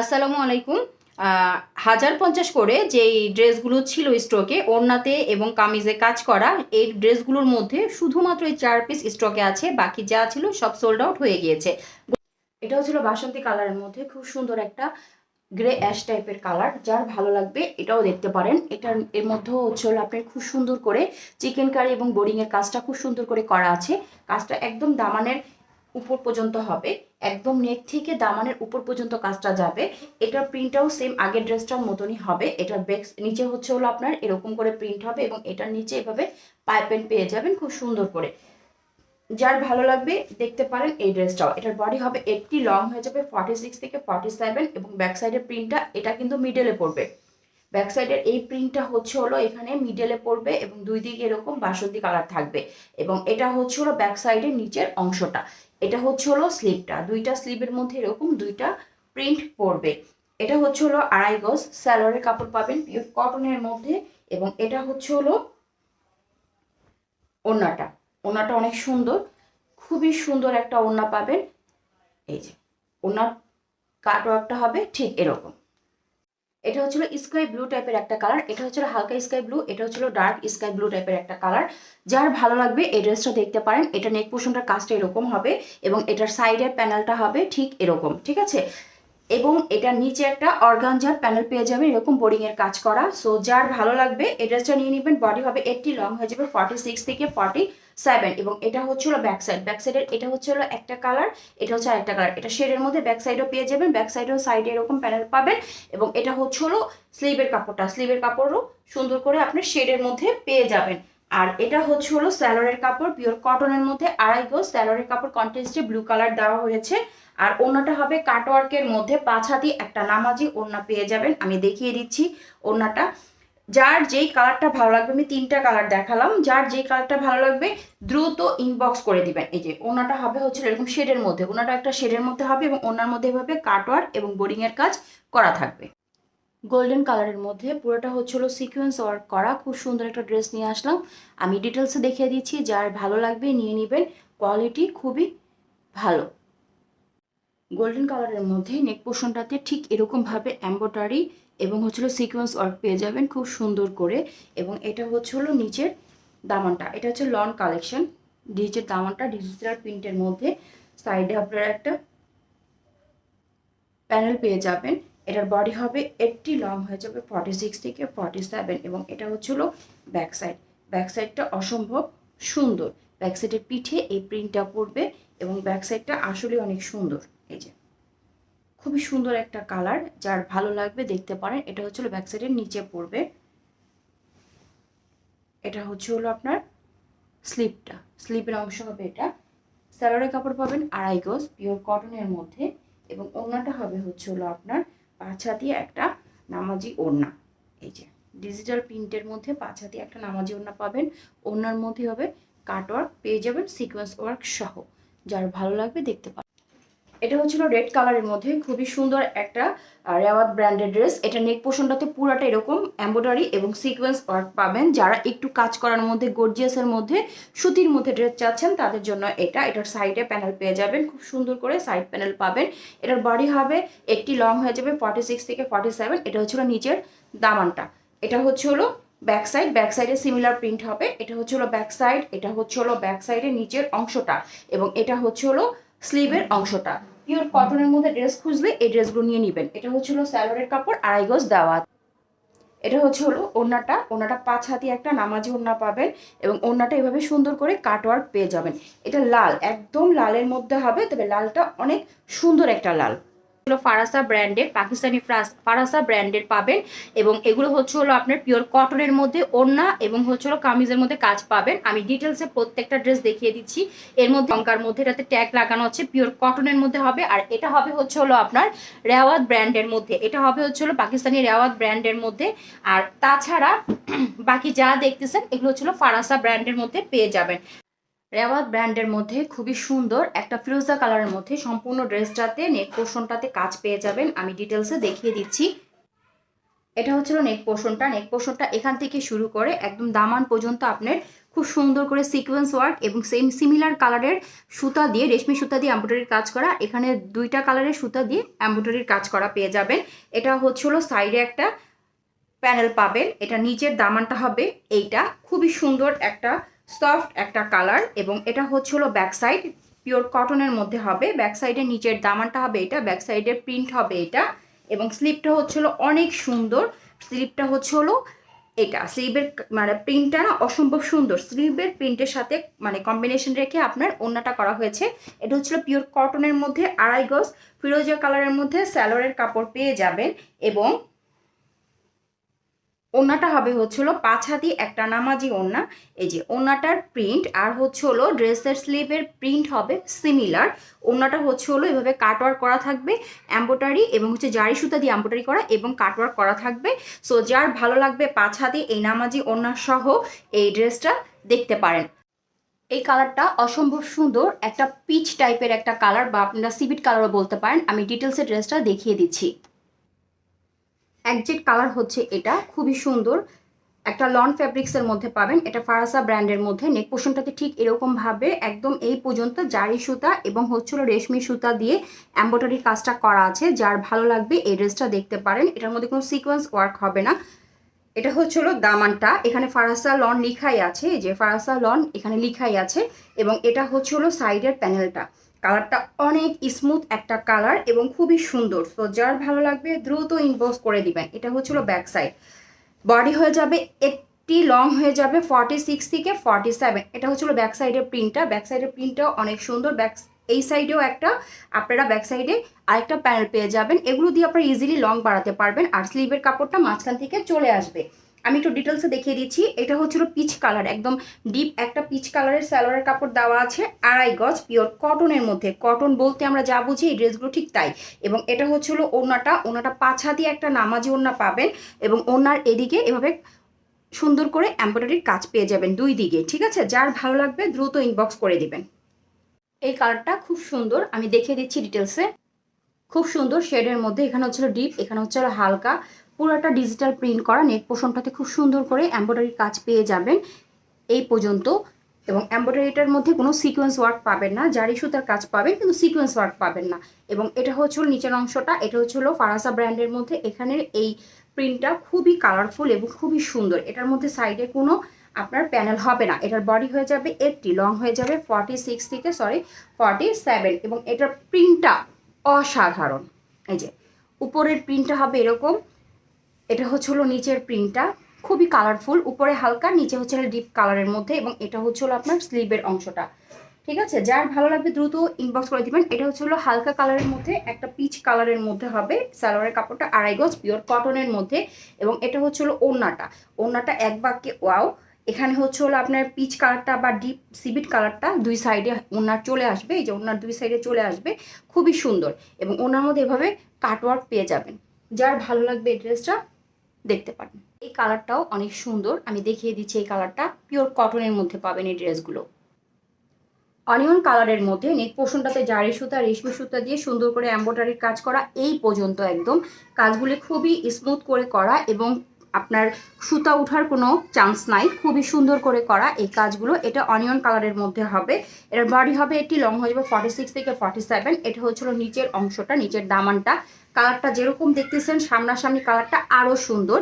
আসসালামু আলাইকুম। 1050 করে যেই ড্রেসগুলো ছিল স্টকে ওড়নাতে এবং কামিজে কাজ করা, এই ড্রেসগুলোর মধ্যে শুধুমাত্র এই 4 পিস স্টকে আছে, বাকি যা ছিল সব সোল্ড আউট হয়ে গিয়েছে। এটা হচ্ছিল বাসন্তী কালারের মধ্যে খুব সুন্দর একটা গ্রে অ্যাশ টাইপের কালার। যার ভালো লাগবে এটাও দেখতে পারেন। এর মধ্যেও হচ্ছে আপনার খুব সুন্দর করে চিকেন কারি এবং বোরিংয়ের কাজটা খুব সুন্দর করে করা আছে। কাজটা একদম দামানের উপর পর্যন্ত হবে, একদম নেক থেকে দামানের উপর পর্যন্ত কাজটা যাবে। এটার প্রিন্টটাও সেম আগের ড্রেসটার মতনই হবে। এটার ব্যাক নিচে হচ্ছে আপনার এরকম করে প্রিন্ট হবে এবং এটার নিচে এভাবে পাইপেন পেয়ে যাবেন খুব সুন্দর করে। যার ভালো লাগবে দেখতে পারেন এই ড্রেসটাও। এটার বডি হবে 80, লং হয়ে যাবে 46 থেকে 47 এবং ব্যাক সাইডের প্রিন্টটা এটা কিন্তু মিডলে পড়বে। ব্যাক সাইডের এই প্রিন্টটা হচ্ছে এখানে মিডলে পড়বে এবং দুই দিকে এরকম বাসন্তী কালার থাকবে এবং এটা হচ্ছে ব্যাক সাইডের নিচের অংশটা। এটা হচ্ছে স্লিভটা, দুইটা স্লিভের মধ্যে এরকম দুইটা প্রিন্ট পড়বে। এটা হচ্ছে আড়াই গজ স্যালোয়ারের কাপড় পাবেন পিওর কটনের মধ্যে এবং এটা হচ্ছে ওড়নাটা। ওড়নাটা অনেক সুন্দর, খুবই সুন্দর একটা ওড়না পাবেন। এই যে ওড়নার কাটওয়ার্কটা হবে ঠিক এরকম। এটা হচ্ছিল স্কাই ব্লু টাইপের একটা কালার, এটা হচ্ছিল হালকা স্কাই ব্লু, এটা হচ্ছিল ডার্ক স্কাই ব্লু টাইপের একটা কালার। যার ভালো লাগবে এই ড্রেসটা দেখতে পারেন। এটা নেক পোর্শনটার কাজটা এরকম হবে এবং এটার সাইডের প্যানেলটা হবে ঠিক এরকম, ঠিক আছে। এবং এটার নিচে একটা অর্গানজার প্যানেল পেয়ে যাবেন এরকম বোরিং এর কাজ করা। সো যার ভালো লাগবে এই ড্রেসটা নিয়ে নেবেন। বডি হবে 80, লং হয়ে যাবে 46 থেকে 47 এবং এটা হচ্ছে ব্যাক সাইড। ব্যাক সাইডের এটা হচ্ছে একটা কালার, এটা হচ্ছে আরেকটা কালার। এটা শেডের মধ্যে ব্যাক সাইডও পেয়ে যাবেন, ব্যাক সাইডেও সাইডে এরকম প্যানেল পাবেন এবং এটা হচ্ছে স্লিভের কাপড়টা। স্লিভের কাপড়ও সুন্দর করে আপনি শেডের মধ্যে পেয়ে যাবেন। আর এটা হচ্ছে স্যালোয়ারের কাপড় পিওর কটনের মধ্যে আড়াই গজ স্যালোয়ারের কাপড়, কন্ট্রাস্টে ব্লু কালার দেওয়া হয়েছে। আর ওড়নাটা হবে কাটওয়ার্কের মধ্যে 5 হাতি একটা নামাজি ওড়না পেয়ে যাবেন। আমি দেখিয়ে দিচ্ছি ওড়নাটা। যার যেই কালারটা ভালো লাগবে, আমি 3টা কালার দেখালাম, যার যেই কালারটা ভালো লাগবে দ্রুত ইনবক্স করে দিবেন। এই যে ওড়নাটা হবে হচ্ছে এরকম শেডের মধ্যে, ওড়নাটা একটা শেডের মধ্যে হবে এবং ওড়নার মধ্যে এভাবে কাটওয়ার্ক এবং বোরিং এর কাজ করা থাকবে। গোল্ডেন কালারের মধ্যে পুরোটা হচ্ছিল সিকোয়েন্স ওয়ার্ক করা। খুব সুন্দর একটা ড্রেস নিয়ে আসলাম, আমি ডিটেলসে দেখিয়ে দিচ্ছি। যার ভালো লাগবে নিয়ে নেবেন, কোয়ালিটি খুবই ভালো। গোল্ডেন কালারের মধ্যে নেক পোর্শনটাতে ঠিক এরকমভাবে এমব্রয়ডারি এবং হচ্ছিল সিকোয়েন্স ওয়ার্ক পেয়ে যাবেন খুব সুন্দর করে। এবং এটা হচ্ছিল নিচের দামানটা, এটা হচ্ছে লন কালেকশন। নিচের দামানটা ডিজিটাল প্রিন্টের মধ্যে, সাইডে আপনারা একটা প্যানেল পেয়ে যাবেন। এটার বডি হবে 80, লং হয়ে যাবে 46 থেকে 47 এবং এটা হচ্ছিল ব্যাক সাইড। ব্যাক সাইডটা অসম্ভব সুন্দর। ব্যাক সাইডের পিঠে এই প্রিন্টটা পড়বে এবং ব্যাক সাইডটা আসলে অনেক সুন্দর। এই যে খুবই সুন্দর একটা কালার, যার ভালো লাগবে দেখতে পারেন। এটা হচ্ছিল ব্যাক সাইডের নিচে পড়বে। এটা হচ্ছে আপনার স্লিভটা, স্লিভের অংশ হবে এটা। স্যালোয়ারের কাপড় পাবেন আড়াই গজ পিওর কটনের মধ্যে এবং ওড়নাটা হবে হচ্ছে আপনার 5 হাতি একটা নামাজি ওড়না। এই যে ডিজিটাল প্রিন্টের মধ্যে 5 হাতি একটা নামাজি ওড়না পাবেন। ওড়নার মধ্যে হবে কাটওয়ার্ক পেয়ে যাবেন সিকোয়েন্স ওয়ার্ক সহ। যার ভালো লাগবে দেখতে পাবেন। এটা হচ্ছিল রেড কালারের মধ্যে খুবই সুন্দর একটা রেওয়াত ব্র্যান্ডের ড্রেস। এটা নেক পোর্শনটাতে পুরাটা এরকম এমব্রয়ডারি এবং সিকোয়েন্স ওয়ার্ক পাবেন। যারা একটু কাজ করার মধ্যে গর্জিয়াসের মধ্যে সুতির মধ্যে ড্রেস চাচ্ছেন তাদের জন্য এটা। এটার সাইডে প্যানেল পেয়ে যাবেন খুব সুন্দর করে, সাইড প্যানেল পাবেন। এটার বডি হবে 80, লং হয়ে যাবে 46 থেকে 47। এটা হচ্ছিল নিচের দামানটা। এটা হচ্ছে ব্যাক সাইড। ব্যাক সাইডে সিমিলার প্রিন্ট হবে। এটা হচ্ছে ব্যাক সাইড, এটা হচ্ছে ব্যাক সাইডের নিচের অংশটা এবং এটা হচ্ছে স্লিভের অংশটা। পিওর কটনের মধ্যে ড্রেস খুঁজলে এই ড্রেসগুলো নিয়ে নেবেন। এটা হচ্ছিল স্যালোয়ারের কাপড় আড়াই গজ দেওয়া। এটা হচ্ছে ওড়নাটা। ওড়নাটা 5 হাতি একটা নামাজি ওড়না পাবেন এবং ওড়নাটা এভাবে সুন্দর করে কাটওয়ার্ক পেয়ে যাবেন। এটা লাল, একদম লালের মধ্যে হবে, তবে লালটা অনেক সুন্দর একটা লাল। ফারাসা ব্র্যান্ডের, পাকিস্তানি ফারাসা ব্র্যান্ডের পাবেন এবং এগুলো হচ্ছে আপনার পিওর কটনের মধ্যে ওড়না এবং হচ্ছে কামিজের মধ্যে কাজ পাবেন। আমি ডিটেলসে প্রত্যেকটা ড্রেস দেখিয়ে দিচ্ছি। এর মধ্যে লঙ্কার মধ্যে এটাতে ট্যাগ লাগানো আছে, পিওর কটনের মধ্যে হবে। আর এটা হবে হচ্ছে আপনার রেওয়াত ব্র্যান্ডের মধ্যে, এটা হবে হচ্ছে পাকিস্তানি রেওয়াত ব্র্যান্ডের মধ্যে। আর তাছাড়া বাকি যা দেখতেছেন এগুলো হচ্ছিল ফারাসা ব্র্যান্ডের মধ্যে পেয়ে যাবেন। রেওয়াত ব্র্যান্ডের মধ্যে খুবই সুন্দর একটা ফিরোজা কালারের মধ্যে সম্পূর্ণ ড্রেসটাতে নেক পোর্শনটাতে কাজ পেয়ে যাবেন। আমি ডিটেলসে দেখিয়ে দিচ্ছি। এটা হচ্ছিল নেক পোর্শনটা। নেক পোর্শনটা এখান থেকে শুরু করে একদম দামান পর্যন্ত আপনার খুব সুন্দর করে সিকোয়েন্স ওয়ার্ক এবং সেম সিমিলার কালারের সুতা দিয়ে, রেশমি সুতা দিয়ে এমব্রয়ডারির কাজ করা। এখানে 2টা কালারের সুতা দিয়ে এমব্রয়ডারির কাজ করা পেয়ে যাবেন। এটা হচ্ছিল সাইডে একটা প্যানেল পাবেন। এটা নিচের দামানটা হবে এইটা, খুবই সুন্দর একটা সফট একটা কালার। এবং এটা হচ্ছিল ব্যাক সাইড, পিওর কটনের মধ্যে হবে। ব্যাক সাইডের নিচের দামানটা হবে এটা, ব্যাক সাইডের প্রিন্ট হবে এটা। এবং স্লিপটা হচ্ছিল অনেক সুন্দর। স্লিপটা হচ্ছিল এটা, স্লিভের মানে প্রিন্টটা না অসম্ভব সুন্দর। স্লিভের প্রিন্টের সাথে মানে কম্বিনেশন রেখে আপনার ওড়নাটা করা হয়েছে। এটা হচ্ছিল পিওর কটনের মধ্যে, 2.5 গজ ফিরোজা কালারের মধ্যে স্যালোয়ারের কাপড় পেয়ে যাবেন। এবং ওড়নাটা হবে হচ্ছিল 5 হাতি একটা নামাজি ওড়না। এই যে ওড়নাটার প্রিন্ট আর হচ্ছে হলো ড্রেসের স্লিভের প্রিন্ট হবে সিমিলার। ওড়নাটা হচ্ছে হলো এভাবে কাটওয়ার্ক করা থাকবে, এমব্রয়ডারি এবং হচ্ছে জারি সুতা দিয়ে এমব্রয়ডারি করা এবং কাটওয়ার্ক করা থাকবে। সো যার ভালো লাগবে 5 হাতি এই নামাজি ওড়না সহ এই ড্রেসটা দেখতে পারেন। এই কালারটা অসম্ভব সুন্দর, একটা পিচ টাইপের একটা কালার, বা আপনারা সিভিট কালারও বলতে পারেন। আমি ডিটেলসে ড্রেসটা দেখিয়ে দিচ্ছি। একজেক্ট কালার হচ্ছে এটা, খুবই সুন্দর একটা লন ফ্যাব্রিক্সের মধ্যে পাবেন। এটা ফারাসা ব্র্যান্ডের মধ্যে। নেক পোর্শনটাতে ঠিক এরকমভাবে একদম এই পর্যন্ত জারি সুতা এবং হচ্ছিল রেশমি সুতা দিয়ে এমব্রয়ডারি কাজটা করা আছে। যার ভালো লাগবে এই ড্রেসটা দেখতে পারেন। এটার মধ্যে কোনো সিকোয়েন্স ওয়ার্ক হবে না। এটা হচ্ছিল দামানটা, এখানে ফারাসা লন লিখাই আছে, যে ফারাসা লন এখানে লিখাই আছে। এবং এটা হচ্ছিল সাইডের প্যানেলটা। কালারটা অনেক স্মুথ একটা কালার এবং খুবই সুন্দর। তো যার ভালো লাগবে দ্রুত ইনবক্স করে দিবেন। এটা হচ্ছিল ব্যাক সাইড, বডি হয়ে যাবে একটি লং হয়ে যাবে 46 থেকে 47। এটা হচ্ছিল ব্যাক সাইডের প্রিন্টটা। ব্যাক সাইডের প্রিন্টটাও অনেক সুন্দর। এই সাইডেও একটা আপনারা ব্যাক সাইডে আরেকটা প্যানেল পেয়ে যাবেন। এগুলো দিয়ে আপনারা ইজিলি লং বাড়াতে পারবেন। আর স্লিভের কাপড়টা মাঝখান থেকে চলে আসবে। আমি একটু ডিটেলসে দেখিয়ে দিচ্ছি। এটা হচ্ছিল পিচ কালার, একদম ডিপ একটা পিচ কালারের সালোয়ারের কাপড় দেওয়া আছে, 2.5 গজ পিওর কটনের মধ্যে। কটন বলতে আমরা যা বুঝি এই ড্রেসগুলো ঠিক তাই। এবং এটা হচ্ছিল ওড়নাটা। 5 হাতি একটা নামাজি ওড়না পাবেন। এবং ওড়নার এদিকে এভাবে সুন্দর করে এমব্রয়ডারির কাজ পেয়ে যাবেন 2 দিকে। ঠিক আছে, যার ভালো লাগবে দ্রুত ইনবক্স করে দিবেন। এই কালারটা খুব সুন্দর, আমি দেখিয়ে দিচ্ছি ডিটেলসে। খুব সুন্দর শেডের মধ্যে, এখানে হচ্ছিল ডিপ, এখানে হচ্ছে হালকা, পুরোটা ডিজিটাল প্রিন্ট করা। নেক পোর্শনটাতে খুব সুন্দর করে এমব্রয়ডারির কাজ পেয়ে যাবেন এই পর্যন্ত। এবং এমব্রয়ডারিটার মধ্যে কোনো সিকোয়েন্স ওয়ার্ক পাবেন না, জারি সুতার কাজ পাবেন কিন্তু সিকোয়েন্স ওয়ার্ক পাবেন না। এবং এটা হচ্ছিল নিচের অংশটা, এটা হচ্ছিল ফারাসা ব্র্যান্ডের মধ্যে। এখানের এই প্রিন্টটা খুবই কালারফুল এবং খুবই সুন্দর। এটার মধ্যে সাইডে কোনো আপনার প্যানেল হবে না। এটার বডি হয়ে যাবে 80, লং হয়ে যাবে 46 থেকে 47। এবং এটার প্রিন্টটা অসাধারণ। এই যে উপরের প্রিন্টটা হবে এরকম, এটা হচ্ছিল নিচের প্রিন্টটা খুবই কালারফুল, উপরে হালকা, নিচে হচ্ছে ডিপ কালারের মধ্যে। এবং এটা হচ্ছিল আপনার স্লিভের অংশটা। ঠিক আছে, যার ভালো লাগবে দ্রুত ইনবক্স করে দিবেন। এটা হচ্ছিল হালকা কালারের মধ্যে, একটা পিচ কালারের মধ্যে হবে। সালোয়ারের কাপড়টা 2.5 গজ পিওর কটনের মধ্যে। এবং এটা হচ্ছিল ওড়নাটা। ওড়নাটা এক বাক্যে ওয়াও। এখানে হচ্ছে হলো আপনার পিচ কালারটা বা ডিপ সিভিট কালারটা 2 সাইডে ওড়নার চলে আসবে। এই যে ওড়নার 2 সাইডে চলে আসবে, খুবই সুন্দর। এবং ওড়নার মধ্যে এভাবে কাটওয়ার্ক পেয়ে যাবেন। যার ভালো লাগবে এই ড্রেসটা দেখতে পারেন। এই কালারটাও অনেক সুন্দর, আমি দেখিয়ে দিচ্ছি। এই কালারটা পিওর কটনের মধ্যে পাবেন এই ড্রেসগুলো। অনিয়ন কালারের মধ্যে, নেক পোর্শনটাতে জারি সুতা রেশমি সুতা দিয়ে সুন্দর করে এমব্রয়ডারির কাজ করা এই পর্যন্ত। একদম কাজগুলি খুবই স্মুথ করে করা এবং আপনার সুতা ওঠার কোনো চান্স নাই, খুবই সুন্দর করে করা এই কাজগুলো। এটা অনিয়ন কালারের মধ্যে হবে। এর বডি হবে এটি, লং হয়ে যাবে 46 থেকে 47। এটা হচ্ছিল নিচের অংশটা, নিচের দামানটা। কালারটা যেরকম দেখতেছেন সামনাসামনি কালারটা আরও সুন্দর।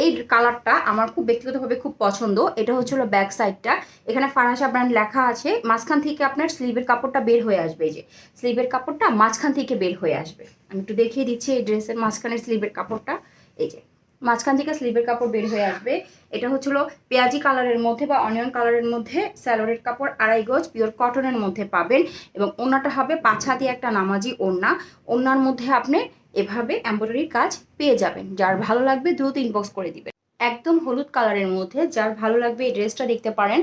এই কালারটা আমার খুব ব্যক্তিগতভাবে খুব পছন্দ। এটা হচ্ছিল ব্যাক সাইডটা, এখানে ফারাসা ব্র্যান্ড লেখা আছে। মাঝখান থেকে আপনার স্লিভের কাপড়টা বের হয়ে আসবে। এই যে স্লিভের কাপড়টা মাঝখান থেকে বের হয়ে আসবে। আমি একটু দেখিয়ে দিচ্ছি এই ড্রেসের মাঝখানের স্লিভের কাপড়টা। এই যে মাঝখান থেকে স্লিভের কাপড় বের হয়ে আসবে। এটা হচ্ছিল পেঁয়াজি কালারের মধ্যে বা অনিয়ন কালারের মধ্যে। স্যালোয়ারের কাপড় 2.5 গজ পিওর কটনের মধ্যে পাবেন। এবং ওড়নাটা হবে 5 হাতি একটা নামাজি ওড়না। ওড়নার মধ্যে আপনি এভাবে এমব্রয়ডারির কাজ পেয়ে যাবেন। যার ভালো লাগবে দ্রুত ইনবক্স করে দিবেন। একদম হলুদ কালারের মধ্যে, যার ভালো লাগবে এই ড্রেসটা দেখতে পারেন।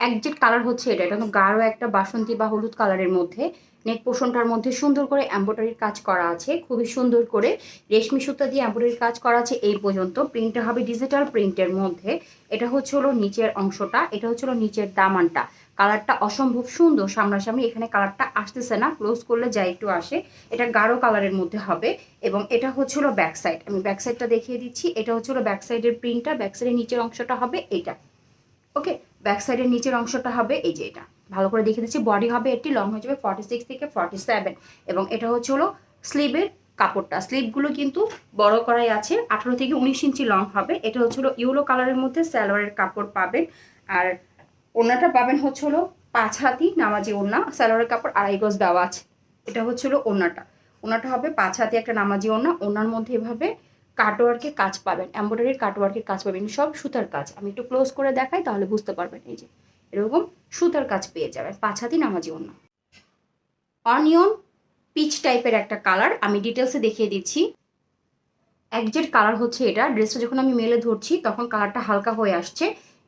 একজেক্ট কালার হচ্ছে এটা, এটা গাঢ় একটা বাসন্তী বা হলুদ কালারের মধ্যে। নেক পোর্শনটার মধ্যে সুন্দর করে এমব্রয়ডারির কাজ করা আছে, খুবই সুন্দর করে রেশমি সুতা দিয়ে এমব্রয়ডারির কাজ করা আছে এই পর্যন্ত। প্রিন্টটা হবে ডিজিটাল প্রিন্টের মধ্যে। এটা হচ্ছে হলো নিচের অংশটা, এটা হচ্ছে হলো নিচের দামানটা। কালারটা অসম্ভব সুন্দর। সামনাসামনি এখানে কালারটা আসতেছে না, ক্লোজ করলে যা একটু আসে। এটা গাঢ় কালারের মধ্যে হবে। এবং এটা হচ্ছে হলো ব্যাক সাইড, আমি ব্যাক সাইডটা দেখিয়ে দিচ্ছি। এটা হচ্ছে হলো ব্যাক সাইডের প্রিন্টটা। ব্যাক সাইডের নিচের অংশটা হবে এইটা। ওকে, ব্যাক সাইডের নিচের অংশটা হবে এই যে এটা, ভালো করে দেখে দিচ্ছি। বডি হবে এটি, লং হয়ে যাবে 46 থেকে 47, এবং এটা হচ্ছে হলো স্লিভের কাপড়টা। স্লিভগুলো কিন্তু বড় করাই আছে, 18 থেকে 19 ইঞ্চি লং হবে। এটা হচ্ছে হলো ইয়েলো কালারের মধ্যে সালোয়ারের কাপড় পাবেন। আর ওড়নাটা পাবেন হচ্ছে হলো 5 হাতি নামাজি ওড়না, সালোয়ারের কাপড় 2.5 গজ দেওয়া আছে। এটা হচ্ছে হলো ওড়নাটা। ওড়নাটা হবে 5 হাতি একটা নামাজি ওড়না। ওড়নার মধ্যে এভাবে কাটওয়ার্কের কাজ পাবেন, এমব্রয়ডারির কাটওয়ার্কের কাজ পাবেন, সব সুতার কাজ। আমি একটু ক্লোজ করে দেখাই তাহলে বুঝতে পারবেন। এই যে এরকম সুতার কাজ পেয়ে যাবেন, 5 হাতি নামাজি ওড়না। অনিয়ন পিচ টাইপের একটা কালার, আমি ডিটেলসে দেখিয়ে দিচ্ছি। একজেক্ট কালার হচ্ছে এটা। ড্রেসটা যখন আমি মেলে ধরছি তখন কালারটা হালকা হয়ে আসছে।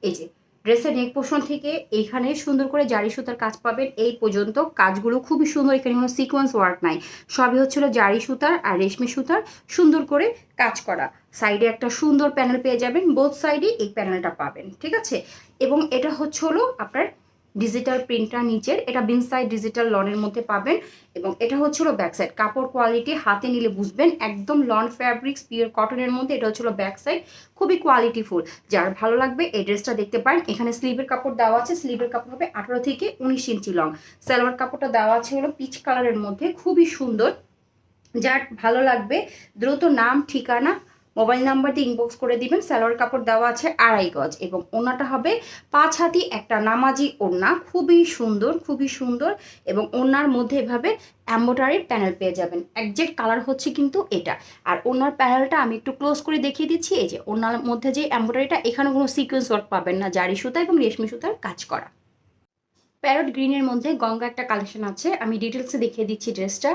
এই যে ড্রেসের নেক পোর্শন থেকে এইখানে সুন্দর করে জারি সুতার কাজ পাবেন এই পর্যন্ত। কাজগুলো খুবই সুন্দর, এখানে কোনো সিকোয়েন্স ওয়ার্ক নাই, সবই হচ্ছিল জারি সুতার আর রেশমি সুতার সুন্দর করে কাজ করা। সাইডে একটা সুন্দর প্যানেল পেয়ে যাবেন, বোথ সাইডে এই প্যানেলটা পাবেন, ঠিক আছে। এবং এটা হচ্ছে হলো আপনার ডিজিটাল প্রিন্টটা নিচের, এটা বিন সাইড ডিজিটাল লনের মধ্যে পাবেন। এবং এটা হচ্ছিল ব্যাক সাইড। কাপড় কোয়ালিটি হাতে নিলে বুঝবেন, একদম লন ফ্যাব্রিক্স পিওর কটনের মধ্যে। এটা হচ্ছিল ব্যাক সাইড, খুবই কোয়ালিটিফুল। যার ভালো লাগবে এই ড্রেসটা দেখতে পারেন। এখানে স্লিভের কাপড় দেওয়া আছে, স্লিভের কাপড় হবে 18 থেকে 19 ইঞ্চি লং। সালোয়ার কাপড়টা দেওয়া আছে হলো পিচ কালারের মধ্যে, খুবই সুন্দর। যার ভালো লাগবে দ্রুত নাম, ঠিকানা, মোবাইল নাম্বার দিয়ে ইনবক্স করে দিবেন। সালোয়ার কাপড় দেওয়া আছে 2.5 গজ, এবং ওড়নাটা হবে 5 হাতি একটা নামাজি ওড়না, খুবই সুন্দর, খুবই সুন্দর। এবং ওড়নার মধ্যে এভাবে এমব্রয়ডারির প্যানেল পেয়ে যাবেন। একজেক্ট কালার হচ্ছে কিন্তু এটা। আর ওড়নার প্যানেলটা আমি একটু ক্লোজ করে দেখিয়ে দিচ্ছি। এই যে ওড়নার মধ্যে যে এমব্রয়ডারিটা, এখানে কোনো সিকোয়েন্স ওয়ার্ক পাবেন না, জারি সুতা এবং রেশমি সুতার কাজ করা। প্যারট গ্রিনের মধ্যে গঙ্গা একটা কালেকশন আছে, আমি ডিটেলসে দেখিয়ে দিচ্ছি ড্রেসটা।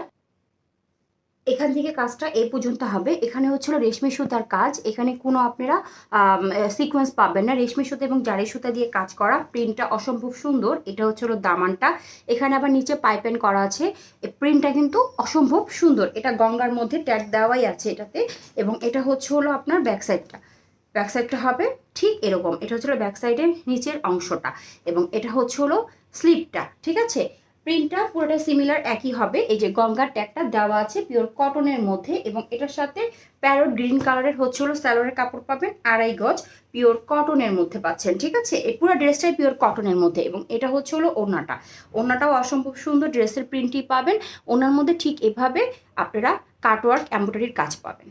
এখান থেকে কাজটা এই পর্যন্ত হবে। এখানে হচ্ছিল রেশমি সুতার কাজ, এখানে কোনো আপনারা সিকোয়েন্স পাবেন না, রেশমি সুতা এবং জারি সুতা দিয়ে কাজ করা। প্রিন্টটা অসম্ভব সুন্দর। এটা হচ্ছিল দামানটা, এখানে আবার নিচে পাইপেন করা আছে। এই প্রিন্টটা কিন্তু অসম্ভব সুন্দর। এটা গঙ্গার মধ্যে ট্যাগ দেওয়াই আছে এটাতে। এবং এটা হচ্ছে হলো আপনার ব্যাক সাইডটা। ব্যাক সাইডটা হবে ঠিক এরকম, এটা হচ্ছিল ব্যাক সাইডের নিচের অংশটা। এবং এটা হচ্ছে হলো স্লিপটা, ঠিক আছে। প্রিন্টটা পুরোটা সিমিলার একই হবে। এই যে গঙ্গার ট্যাগটা দেওয়া আছে পিওর কটনের মধ্যে, এবং এটার সাথে প্যারট গ্রিন কালারের হচ্ছে হলো সালোয়ারের কাপড় পাবেন 2.5 গজ, পিওর কটনের মধ্যে পাচ্ছেন, ঠিক আছে। এই পুরো ড্রেসটাই পিওর কটনের মধ্যে। এবং এটা হচ্ছে হলো ওড়নাটা। ওড়নাটাও অসম্ভব সুন্দর, ড্রেসের প্রিন্টই পাবেন। ওড়নার মধ্যে ঠিক এভাবে আপনারা কাটওয়ার্ক এমব্রয়ডারির কাজ পাবেন।